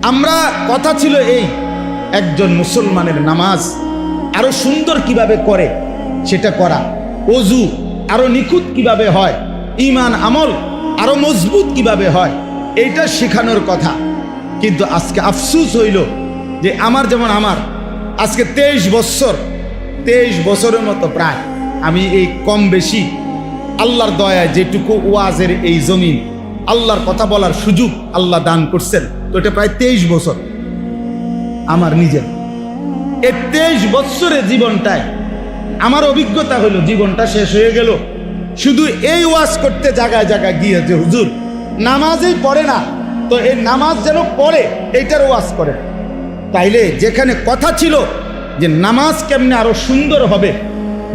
আমরা কথা ছিল এই, একজন মুসলমানের নামাজ আরো সুন্দর কিভাবে করে সেটা করা, ওযু আরো নিখুঁত কিভাবে হয়, ঈমান আমল আরো মজবুত কিভাবে হয়, এইটা শেখানোর কথা। কিন্তু আজকে আফসোস হইল যে আমার যেমন আমার আজকে 23 বছরের মতো প্রায় আমি এই কম বেশি আল্লাহর দয়ায় যেটুকু ওয়াজের এই জমিন আল্লাহর কথা বলার সুযোগ আল্লাহ দান করছেন, তো এটা প্রায় 23 বছর আমার নিজের। এই 23 বছরের জীবনটায় আমার অভিজ্ঞতা হলো জীবনটা শেষ হয়ে গেল শুধু এই ওয়াজ করতে জায়গায় জায়গায় গিয়ে যে হুজুর নামাজই পড়ে না, তো এই নামাজ যেন পড়ে এইটার ওয়াজ করে। তাইলে যেখানে কথা ছিল যে নামাজ কেমনে আরো সুন্দর হবে,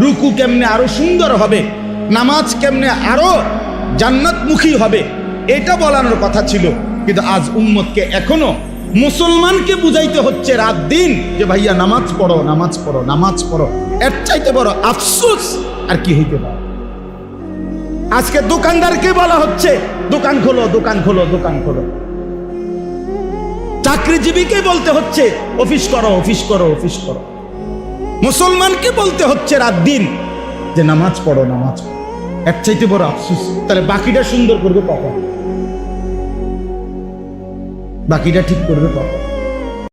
রুকু কেমনে আরো সুন্দর হবে, নামাজ কেমনে আরো জান্নাতমুখী হবে, এটা বলানোর কথা ছিল। কিন্তু আজ উম্মতকে এখনো মুসলমানকে বুঝাইতে হচ্ছে রাত দিন যে ভাইয়া নামাজ পড়ো, নামাজ পড়ো, নামাজ পড়ো। এর চাইতে বড় আফসোস আর কি হইতে পারে? আজকে দোকানদারকে বলা হচ্ছে দোকান খোলো, দোকান খোলো, দোকান খোলো। চাকরিজীবীকে বলতে হচ্ছে অফিস করো, অফিস করো, অফিস করো। মুসলমানকে বলতে হচ্ছে রাত দিন যে নামাজ পড়ো, নামাজ পড়ো। এর চাইতে বড় আফসোস। তাহলে বাকিটা সুন্দর করবে কখন? বাকিটা ঠিক করবে কখন?